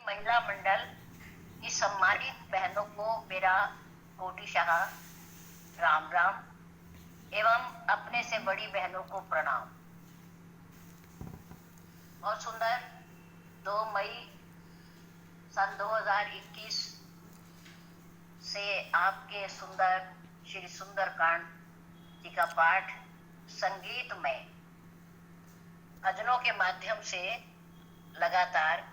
महिला मंडल की सम्मानित बहनों को मेरा कोटिशाह राम राम एवं अपने से बड़ी बहनों को प्रणाम। बहुत सुंदर 2 मई सन 2021 से आपके सुंदर श्री सुंदरकांड जी का पाठ संगीत में भजनों के माध्यम से लगातार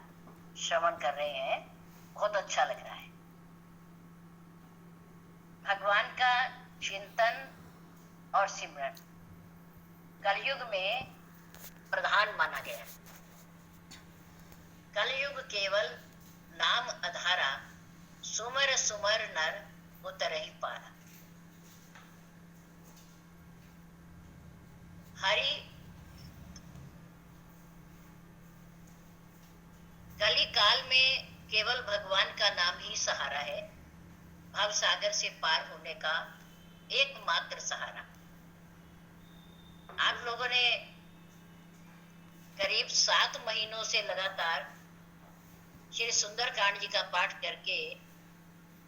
श्रवण कर रहे हैं। बहुत अच्छा लग रहा है। भगवान का चिंतन और सिमरन कलयुग में प्रधान माना गया। कलयुग केवल नाम आधारा, सुमर सुमर नर उतरहि पारा। हरि कली काल में केवल भगवान का नाम ही सहारा है, भव सागर से पार होने का एकमात्र सहारा। आप लोगों ने करीब 7 महीनों से लगातार श्री सुंदरकांड जी का पाठ करके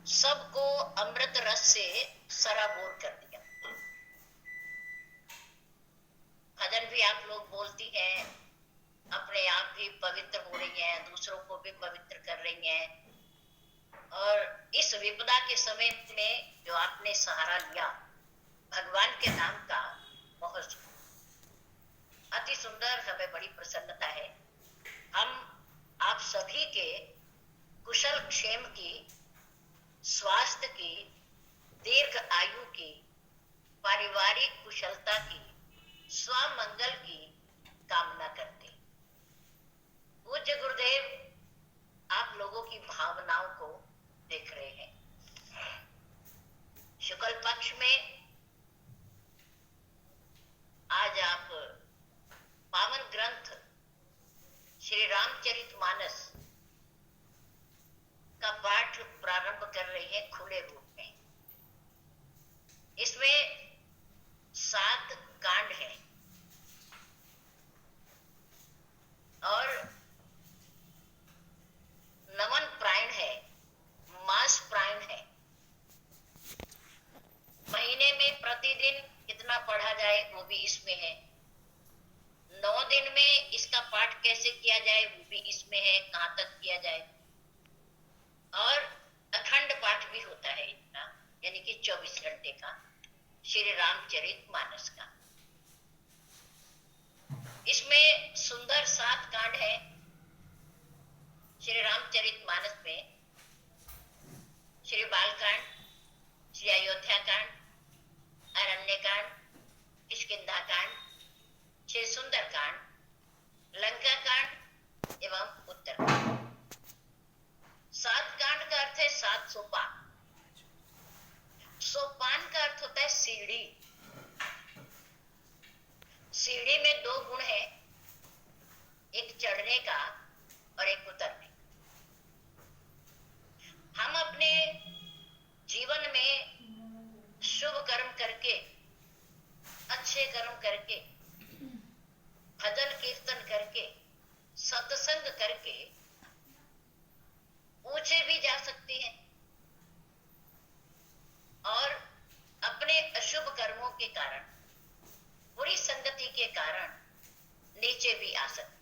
सबको अमृत रस से सराबोर कर दिया। भजन भी आप लोग बोलती हैं, अपने आप भी पवित्र हो रही हैं, दूसरों को भी पवित्र कर रही हैं। और इस विपदा के समय में जो आपने सहारा लिया भगवान के नाम का, बहुत अति सुंदर, हमें बड़ी प्रसन्नता है। हम आप सभी के कुशल क्षेम की, स्वास्थ्य की, दीर्घ आयु की, पारिवारिक कुशलता की, स्वमंगल की कामना करते। पूज्य गुरुदेव आप लोगों की भावनाओं को देख रहे हैं। शुक्ल पक्ष में आज आप पावन ग्रंथ श्री रामचरितमानस का पाठ प्रारंभ कर रहे हैं खुले रूप में। इसमें 7 कांड हैं और नमन प्रायण है, मास प्रायण है। महीने में प्रतिदिन कितना पढ़ा जाए वो भी इसमें है। 9 दिन में इसका पाठ कैसे किया जाए वो भी इसमें है, कहां तक किया जाए। और अखंड पाठ भी होता है इतना, यानी कि 24 घंटे का श्री रामचरितमानस का। इसमें सुंदर 7 कांड है श्री रामचरितमानस में। श्री बालकांड, श्री अयोध्या कांड, अरण्य कांड, किष्किंधा कांड, श्री सुंदरकांड, लंका कांड एवं उत्तर कांड। 7 कांड का अर्थ है 7 सोपान। सोपान का अर्थ होता है सीढ़ी। सीढ़ी में 2 गुण है, एक चढ़ने का और एक उतरने। हम अपने जीवन में शुभ कर्म करके, अच्छे कर्म करके, भजन कीर्तन करके, सत्संग करके ऊंचे भी जा सकते हैं और अपने अशुभ कर्मों के कारण, बुरी संगति के कारण नीचे भी आ सकते।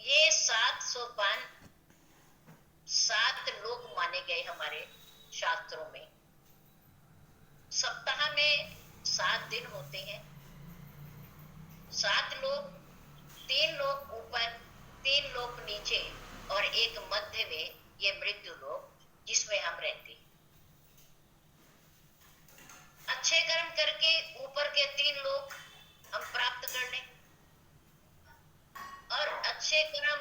ये 7 सोपान 7 लोक माने गए हमारे शास्त्रों में। सप्ताह में 7 दिन होते हैं। 7 लोक, 3 लोक ऊपर, 3 लोक नीचे और एक मध्य में, ये मृत्यु लोक जिसमें हम रहते हैं। अच्छे कर्म करके ऊपर के 3 लोक हम प्राप्त कर लें और अच्छे कर्म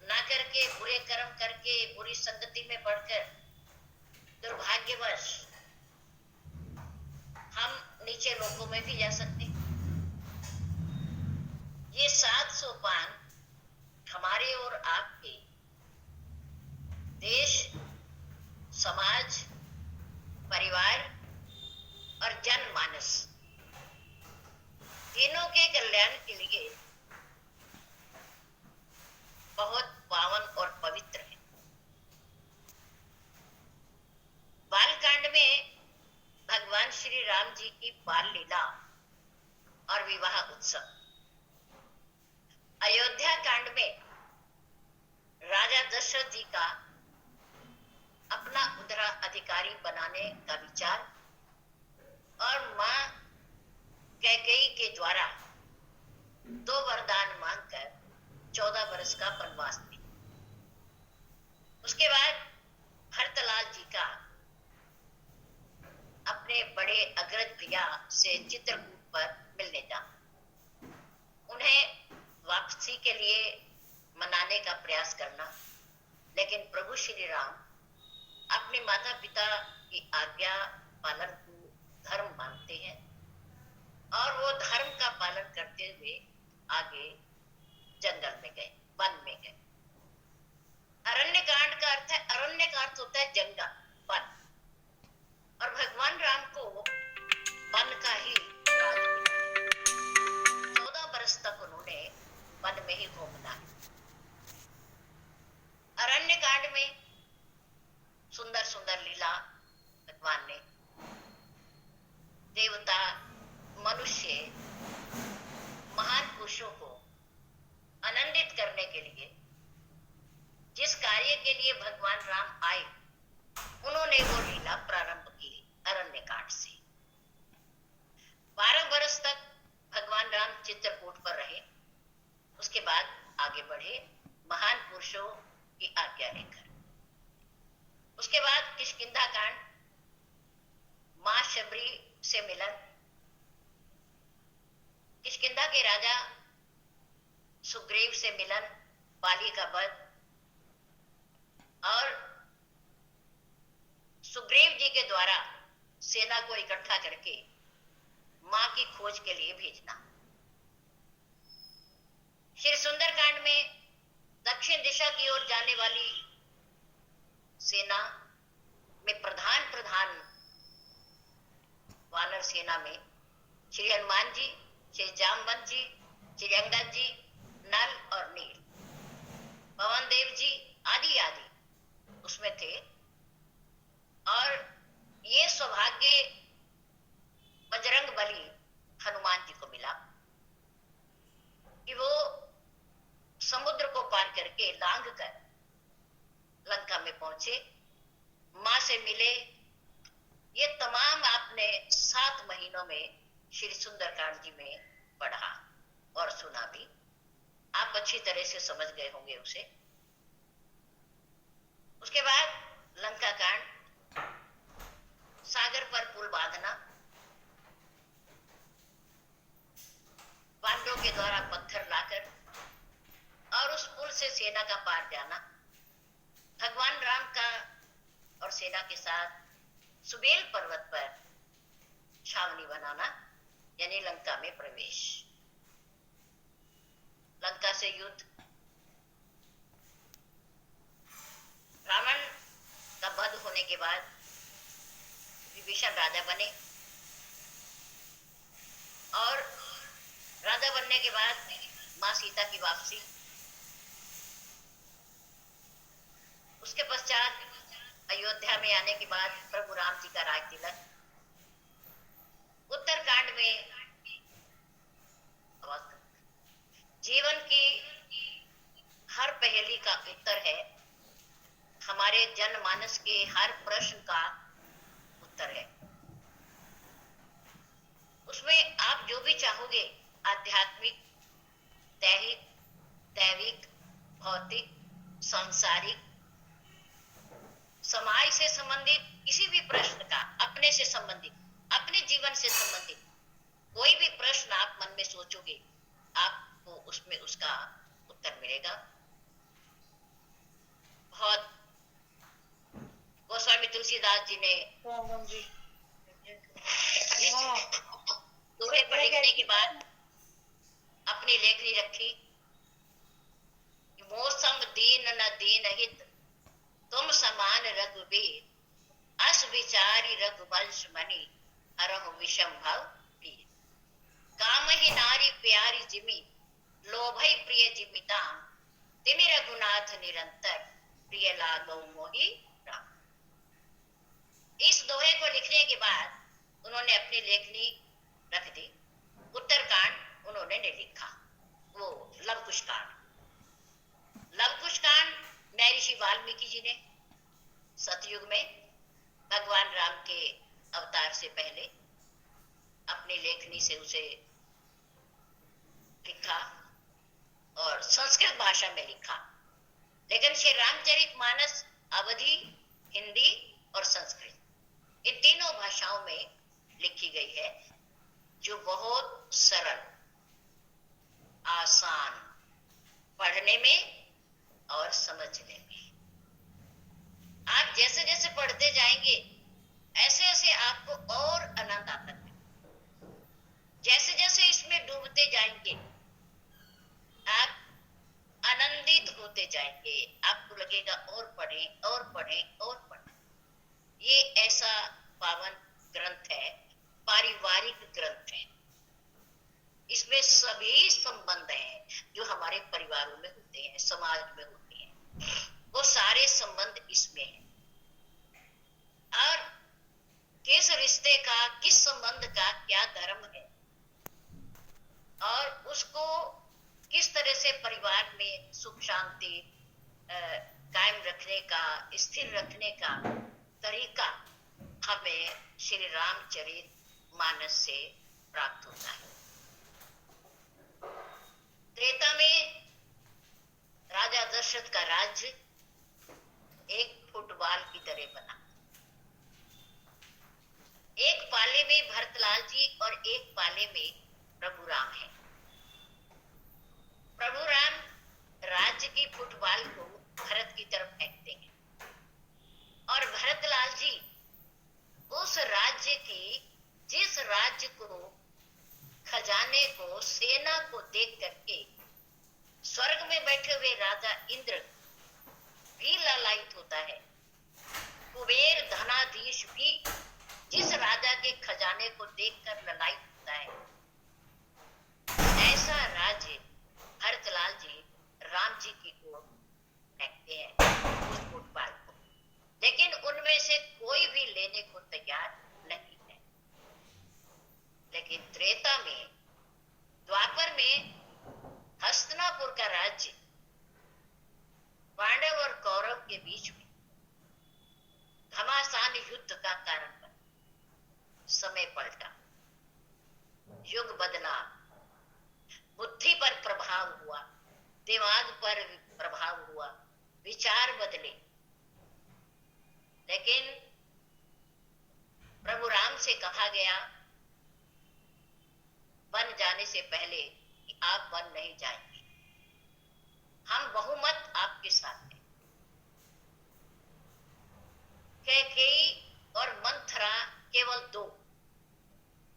ना करके, बुरे कर्म करके, बुरी संगति में पड़कर दुर्भाग्यवश हम नीचे लोकों में भी जा सकते। ये 7 सोपान हमारे और आपके देश, समाज, परिवार और जनमानस तीनों के कल्याण के लिए उत्सव। अयोध्या कांड में राजा दशरथ जी का अपना उत्तराधिकारी बनाने का विचार और मां कैकेयी के द्वारा 2 वरदान मांगकर 14 वर्ष का वनवास भी। उसके बाद भरतलाल जी का अपने बड़े अग्रज भैया से चित्रकूट पर मिलने जाना, उन्हें वापसी के लिए मनाने का प्रयास करना, लेकिन प्रभु श्री राम अपने माता पिता की आज्ञा पालन को धर्म मानते हैं और वो धर्म का पालन करते हुए आगे जंगल में गए, वन में गए। अरण्य कांड का अर्थ है, अरण्य का अर्थ होता है जंगल, वन, और भगवान राम को वन का ही राज मिला। 14 वर्ष तक उन्होंने वन में ही घूमना है। अरण्य कांड में सुंदर सुंदर लीला भगवान ने देवता, मनुष्य, महान पुरुषों को आनंदित करने के लिए जिस कार्य के लिए भगवान राम आए, उन्होंने वो लीला प्रारंभ की अरण्य कांड से। 12 वर्ष तक भगवान राम चित्रकूट पर रहे। उसके बाद आगे बढ़े महान पुरुषों की आज्ञा लेकर। उसके बाद किष्किंधा कांड, मां शबरी से मिलन, किष्किंधा के राजा सुग्रीव से मिलन, बाली का वध, और सुग्रीव जी के द्वारा सेना को इकट्ठा करके मां की खोज के लिए भेजना। श्री सुंदरकांड में दक्षिण दिशा की ओर जाने वाली सेना में प्रधान वानर सेना में श्री हनुमान जी, श्री जामवंत जी, श्री अंगद जी, नल और नील, पवन देव जी आदि आदि उसमें थे। और ये सौभाग्य बजरंग बली हनुमान जी को मिला कि वो समुद्र को पार करके लांघ कर लंका में पहुंचे, मां से मिले। ये तमाम आपने 7 महीनों में श्री सुंदरकांड जी में पढ़ा और सुना भी। आप अच्छी तरह से समझ गए होंगे उसे। उसके बाद लंका कांड, सागर पर पुल बांधना, पांडवों के द्वारा पत्थर लाकर और उस पुल से सेना का पार जाना, भगवान राम का और सेना के साथ सुबेल पर्वत पर छावनी बनाना, यानी लंका में प्रवेश, लंका से युद्ध, रावण का वध होने के बाद विभीषण राजा बने और राजा बनने के बाद मां सीता की वापसी, उसके पश्चात अयोध्या में आने के बाद प्रभु राम जी का राज तिलक। उत्तरकांड में जीवन की हर पहेली का उत्तर है, हमारे जनमानस के हर प्रश्न का उत्तर है। उसमें आप जो भी चाहोगे, आध्यात्मिक, दैहिक, दैविक, भौतिक, सांसारिक, समाज से संबंधित किसी भी प्रश्न का, अपने से संबंधित, अपने जीवन से संबंधित कोई भी प्रश्न आप मन में सोचोगे, आपको उसमें उसका उत्तर मिलेगा। बहुत गोस्वामी तुलसीदास जी ने दोहे पर लिखने के बाद अपनी लेखनी रखी, मौसम दीन न दीन हित, तुम समान रघुबीर, अस विचारी रघुवंश मणि, हरहु विषम भव पीर। काम ही नारी प्यारी जिमि, लोभई प्रिय जिमिताम, तिमि रघुनाथ निरंतर, प्रिय लागौ मोहि राम। इस दोहे को लिखने के बाद उन्होंने अपनी लेखनी रख दी। उत्तरकांड उन्होंने ने लिखा, वो लव कुश कांड। लव कुश कांड महर्षि वाल्मीकि जी ने सतयुग में भगवान राम के अवतार से पहले अपनी लेखनी से उसे लिखा और संस्कृत भाषा में लिखा। लेकिन श्री रामचरितमानस अवधी, हिंदी और संस्कृत इन तीनों भाषाओं में लिखी गई है, जो बहुत सरल, आसान पढ़ने में और समझने में। आप जैसे जैसे पढ़ते जाएंगे ऐसे ऐसे आपको और आनंद आता है। जैसे जैसे इसमें डूबते जाएंगे आप आनंदित होते जाएंगे, आपको लगेगा और पढ़ें और पढ़ें और पढ़ें। ये ऐसा पावन ग्रंथ है, पारिवारिक ग्रंथ है। इसमें सभी संबंध हैं जो हमारे परिवारों में होते हैं, समाज में होते हैं, वो सारे संबंध इसमें हैं। और किस रिश्ते का, किस संबंध का क्या धर्म है और उसको किस तरह से परिवार में सुख शांति कायम रखने का, स्थिर रखने का तरीका हमें श्री रामचरित मानस से प्राप्त होता है। त्रेता में राजा दशरथ का राज्य एक फुटबॉल की तरह बना। एक पाले में भरतलाल जी और एक पाले में प्रभु राम है। प्रभु राम राज्य की फुटबॉल को भरत की तरफ फेंकते हैं और भरतलाल जी उस राज्य की, जिस राज्य को, खजाने को, सेना को देख करके स्वर्ग में बैठे हुए राजा इंद्र भी लालायित होता है। कुबेर धनाधीश भी जिस राजा के खजाने को देखकर लालायित होता है, ऐसा राज्य भरतलाल जी राम जी की ओर फेंकते हैं उस फुटबॉल को। लेकिन उनमें से कोई भी लेने को तैयार नहीं है। लेकिन त्रेता में, द्वापर में हस्तिनापुर का राज्य पांडव और कौरव के बीच में घमासान युद्ध का कारण बना। समय पलटा, युग बदला, बुद्धि पर प्रभाव हुआ, दिमाग पर प्रभाव हुआ, विचार बदले। लेकिन प्रभु राम से कहा गया वन जाने से पहले कि आप वन नहीं जाएंगे, हम बहुमत आपके साथ हैं। कैकेयी और मंथरा केवल 2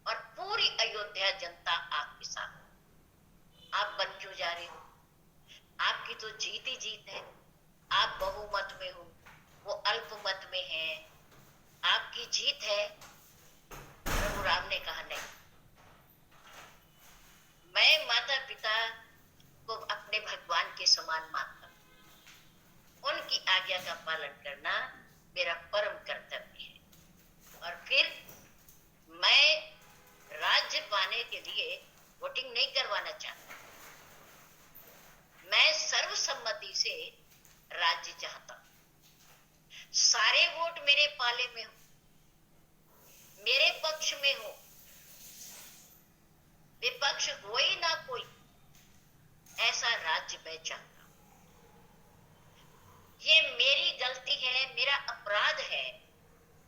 और पूरी अयोध्या जनता आपके साथ। आप वन क्यों जा रहे हो? आपकी तो जीत ही जीत है। आप बहुमत में हो, वो अल्पमत में है, आपकी जीत है। प्रभु राम ने कहा नहीं, मैं माता पिता को अपने भगवान के समान मानता हूं, उनकी आज्ञा का पालन करना मेरा परम कर्तव्य है। और फिर मैं राज्य पाने के लिए वोटिंग नहीं करवाना चाहता, मैं सर्वसम्मति से राज्य चाहता हूं। सारे वोट मेरे पाले में हो, मेरे पक्ष में हो, विपक्ष हो ही ना कोई, ऐसा राज्य मैं चाहता हूं। ये मेरी गलती है, मेरा अपराध है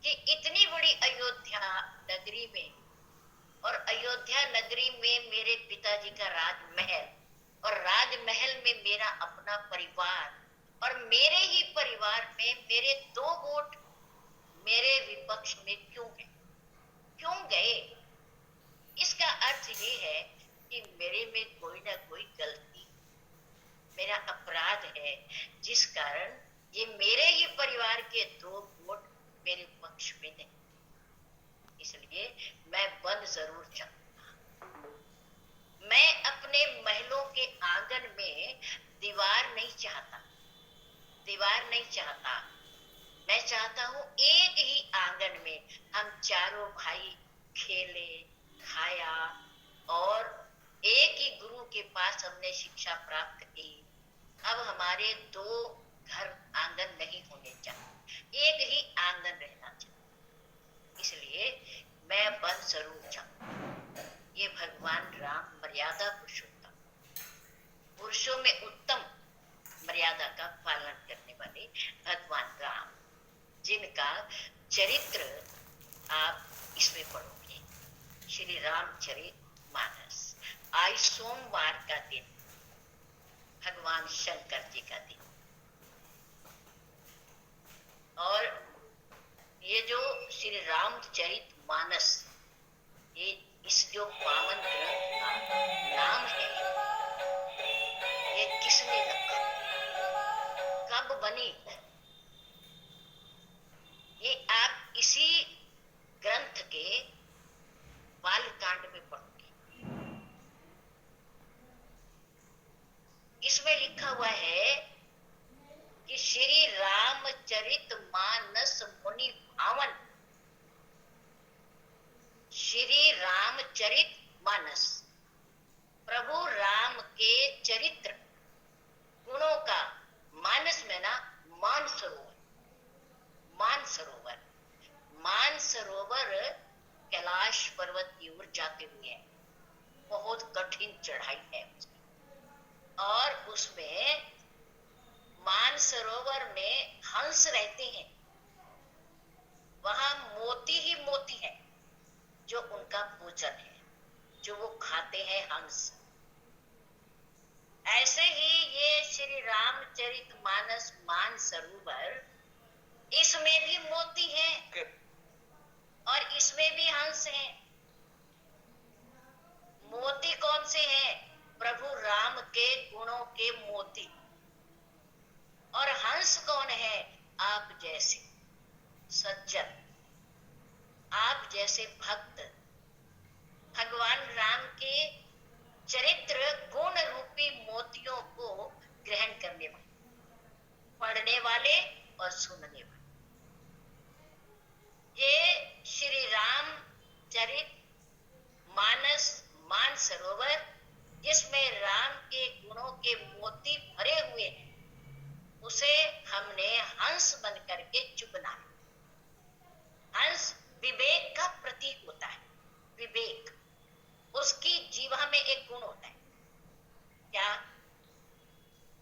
कि इतनी बड़ी अयोध्या नगरी में, और अयोध्या नगरी में मेरे पिताजी का राजमहल, और राजमहल में मेरा अपना परिवार, और मेरे ही परिवार में मेरे 2 वोट मेरे विपक्ष में क्यों गए? क्यों गए? इसका अर्थ ये है कि मेरे में कोई ना कोई गलती, मेरा अपराध है, जिस कारण ये मेरे ही परिवार के 2 वोट मेरे पक्ष में नहीं। इसलिए मैं वन जरूर चाहूंगा। मैं अपने महलों के आंगन में दीवार नहीं चाहता, दीवार नहीं चाहता। मैं चाहता हूं एक ही आंगन में हम चारों भाई खेले, खाया और एक ही गुरु के पास हमने शिक्षा प्राप्त की। अब हमारे दो घर आंगन नहीं होने चाहिए, एक ही आंगन रहना चाहिए। इसलिए मैं वन स्वरूप चाहूं। ये भगवान राम मर्यादा पुरुषोत्तम, पुरुषों में उत्तम मर्यादा का पालन करने वाले भगवान राम, जिनका चरित्र आप इसमें पढ़ोगे। श्री रामचरित मानस। आज सोमवार का दिन, भगवान शंकर जी का दिन, और ये जो श्री रामचरित मानस, ये इस जो पावन ग्रंथ का नाम है, ये किसने रखा, कब बनी, ये आप इसी ग्रंथ के बालकांड में पढ़ोगे। इसमें लिखा हुआ है कि श्री रामचरित मानस मुनि भावन। श्री रामचरित मानस, प्रभु राम के चरित्र गुणों का, मानस में ना मानसरोवर, मानसरोवर, मानसरोवर कैलाश पर्वत की ओर जाते हुए है, बहुत कठिन चढ़ाई है उसकी, और उसमें मानसरोवर में हंस रहते हैं, वहां मोती ही मोती है जो उनका भोजन है, जो वो खाते हैं हंस। ऐसे ही ये श्री रामचरित मानस मानसरोवर, इसमें भी मोती है और इसमें भी हंस हैं। मोती कौन से हैं? प्रभु राम के गुणों के मोती। और हंस कौन है? आप जैसे सज्जन, आप जैसे भक्त, भगवान राम के चरित्र गुण रूपी मोतियों को ग्रहण करने वाले, पढ़ने वाले और सुनने वाले। ये श्री राम चरित मानस मानसरोवर, जिसमें राम के गुणों के मोती भरे हुए हैं, उसे हमने हंस बन करके चुपना है। हंस विवेक का प्रतीक होता है। विवेक, उसकी जीवा में एक गुण होता है, क्या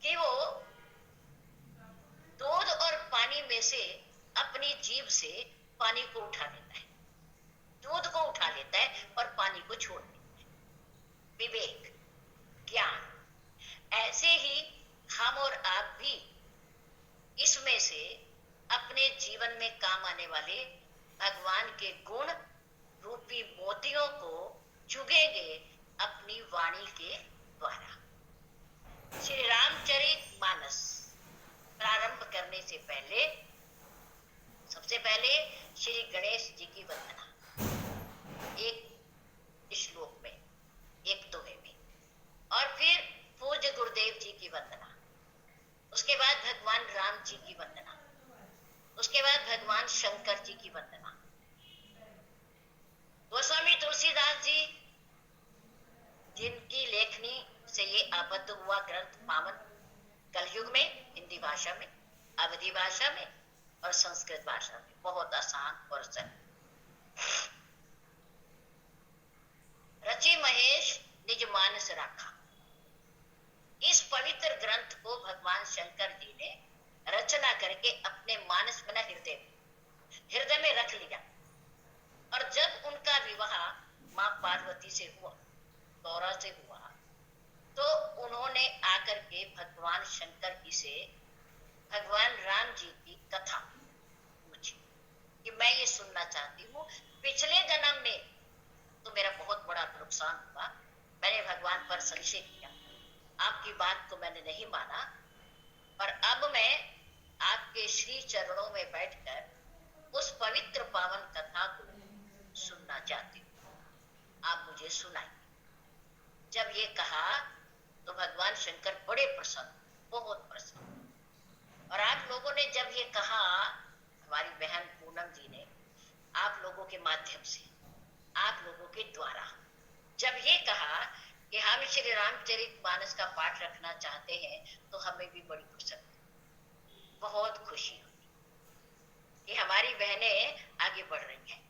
कि वो दूध और पानी में से अपनी जीभ से पानी को उठा लेता है, दूध को उठा लेता है और पानी को छोड़ देता है। विवेक, ज्ञान। ऐसे ही हम और आप भी इसमें से अपने जीवन में काम आने वाले भगवान के गुण रूपी मोतियों को चुगेंगे अपनी वाणी के द्वारा। श्री रामचरित मानस प्रारंभ करने से पहले सबसे पहले श्री गणेश जी की वंदना, एक श्लोक में, एक दोहे में, और फिर पूज्य गुरुदेव जी की वंदना, उसके बाद भगवान राम जी की वंदना, उसके बाद भगवान शंकर जी की वंदना। गोस्वामी तुलसीदास जी, जिनकी लेखनी से ये आबद्ध हुआ ग्रंथ पावन, कलयुग में हिंदी भाषा में, अवधी भाषा में और संस्कृत भाषा में, बहुत आसान और सरल। रचि महेश निज मानस राखा। इस पवित्र ग्रंथ को भगवान शंकर जी ने रचना करके अपने मानस बना हृदय में रख लिया। और जब उनका विवाह मां पार्वती से हुआ, गौरा से हुआ, तो उन्होंने आकर के भगवान शंकर जी से भगवान राम जी की कथा पूछी कि मैं ये सुनना चाहती हूँ, पिछले जन्म में तो मेरा बहुत बड़ा नुकसान हुआ, मैंने भगवान पर संशय किया, आपकी बात को मैंने नहीं माना, पर अब मैं आपके श्री चरणों में बैठकर उस पवित्र पावन कथा को सुनना चाहती हूँ, आप मुझे सुनाइए। जब ये कहा तो भगवान शंकर बड़े प्रसन्न, बहुत प्रसन्न। और आप लोगों ने जब ये कहा, हमारी बहन पूनम जी ने आप लोगों के माध्यम से, आप लोगों के द्वारा जब ये कहा कि हम श्री रामचरित मानस का पाठ रखना चाहते हैं तो हमें भी बड़ी खुशी, बहुत खुशी होती कि हमारी बहनें आगे बढ़ रही हैं।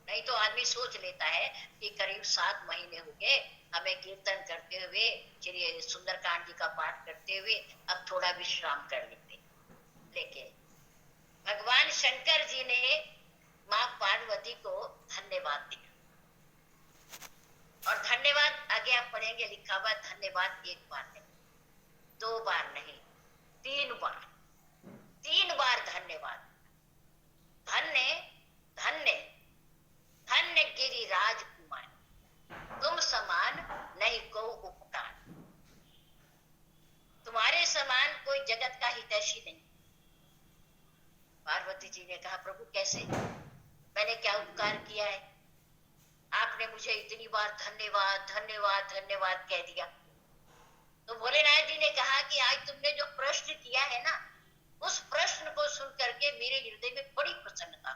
नहीं तो आदमी सोच लेता है कि करीब 7 महीने हो गए हमें कीर्तन करते हुए, श्री सुंदरकांड जी का पाठ करते हुए, अब थोड़ा विश्राम कर लेते। लेकिन भगवान शंकर जी ने माँ पार्वती को धन्यवाद दिया, और धन्यवाद आगे आप पढ़ेंगे लिखा हुआ, धन्यवाद एक बार नहीं, 2 बार नहीं, 3 बार, 3 बार धन्यवाद। धन्य धन्य धन्य गिरिराज कुमार, तुम समान नहीं को उपकार, तुम्हारे समान कोई जगत का हितैषी नहीं। पार्वती जी ने कहा, प्रभु कैसे, मैंने क्या उपकार किया है, आपने मुझे इतनी बार धन्यवाद धन्यवाद धन्यवाद कह दिया। तो भोलेनाथ जी ने कहा कि आज तुमने जो प्रश्न किया है ना, उस प्रश्न को सुन करके मेरे हृदय में बड़ी प्रसन्नता,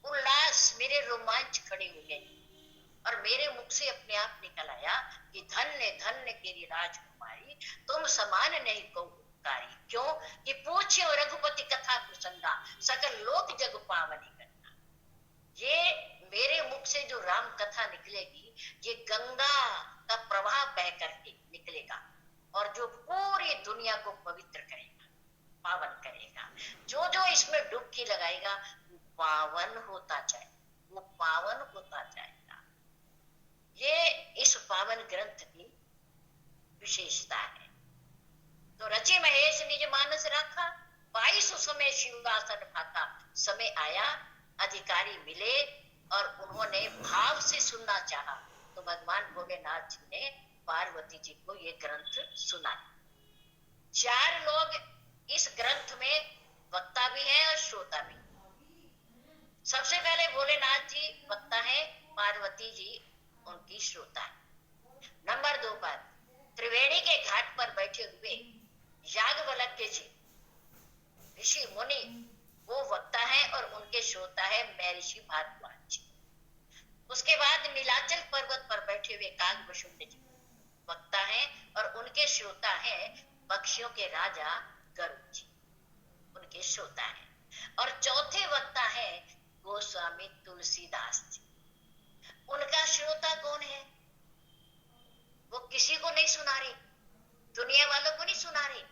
उल्लास, मेरे रोमांच खड़े हो गए, और मेरे मुख से अपने आप निकल आया कि धन्य धन्य गिरिराज कुमारी, तुम समान नहीं को उपकारी। क्यों कि पूछ्यो रघुपति कथा प्रसंगा, सकल लोक जग पावनी करना। ये मेरे मुख से जो राम कथा निकलेगी, ये गंगा का प्रवाह बह करके निकलेगा, और जो पूरी दुनिया को पवित्र करेगा, पावन करेगा। जो जो इसमें डुबकी लगाएगा वो पावन होता जाए, वो पावन होता जाएगा। ये इस पावन ग्रंथ की विशेषता है। तो रचे महेश निज मानस राखा, 22 समय शिवासन भाका। समय आया, अधिकारी मिले, और उन्होंने भाव से सुनना चाहा, तो भगवान भोलेनाथ जी ने पार्वती जी को ये ग्रंथ सुनाया। 4 लोग इस ग्रंथ में वक्ता भी हैं और श्रोता भी। सबसे पहले भोलेनाथ जी वक्ता है, पार्वती जी उनकी श्रोता है। नंबर 2 पर त्रिवेणी के घाट पर बैठे हुए याज्ञवल्क्य जी ऋषि मुनि, वो वक्ता है और उनके श्रोता है महर्षि भारद्वाज जी। उसके बाद नीलाचल पर्वत पर बैठे हुए कागभूषुंड जी वक्ता है, और उनके श्रोता है पक्षियों के राजा गरुड़ जी, उनके श्रोता है। और चौथे वक्ता है गोस्वामी तुलसीदास जी। उनका श्रोता कौन है? वो किसी को नहीं सुना रहे, दुनिया वालों को नहीं सुना रहे,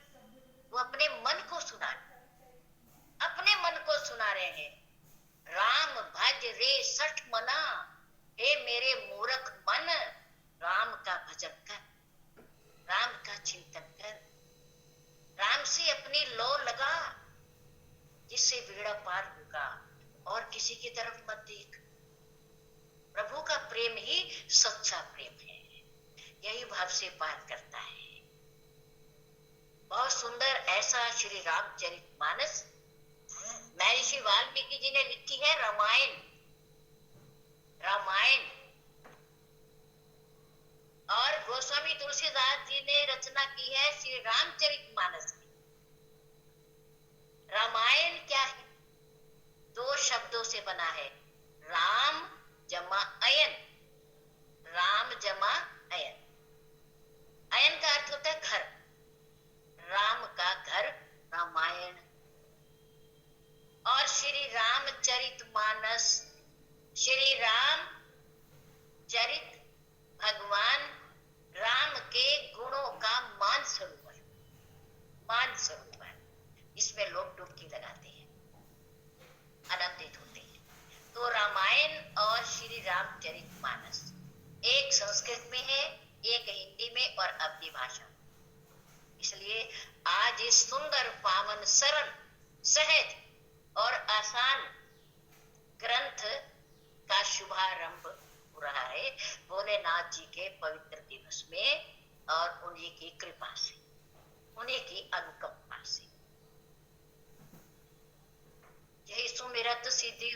वो अपने मन को सुना रहे, अपने मन को सुना रहे हैं। राम भज रे सठ मना, हे मेरे मूर्ख मन, राम का भजन कर, राम का चिंतन कर, राम से अपनी लौ लगा, जिससे बेड़ा पार होगा, और किसी की तरफ मत देख। प्रभु का प्रेम ही सच्चा प्रेम है, यही भाव से पार करता है। बहुत सुंदर ऐसा श्री रामचरित मानस महर्षि वाल्मीकि जी ने लिखी है। रामायण रामायण और गोस्वामी तुलसीदास जी ने रचना की है श्री रामचरित मानस की। रामायण क्या है? 2 शब्दों से बना है, राम जमा अयन, राम जमा अयन। अयन का अर्थ होता है घर, राम का घर रामायण। और श्री रामचरित मानस, श्री राम चरित भगवान राम के गुणों का मान सरोवर, मान सरोवर। इसमें लोग डुबकी लगाते हैं, आनंदित होते हैं। तो रामायण और श्री रामचरित मानस एक संस्कृत में है, एक हिंदी में और अवधी भाषा। इसलिए आज इस सुंदर पावन सरल सहज और आसान ग्रंथ का शुभारंभ हो रहा है भोलेनाथ जी के पवित्र दिवस में, और उन्हीं की कृपा से, उन्हीं की अनुकंपा से। यही सुमिरत सिद्धि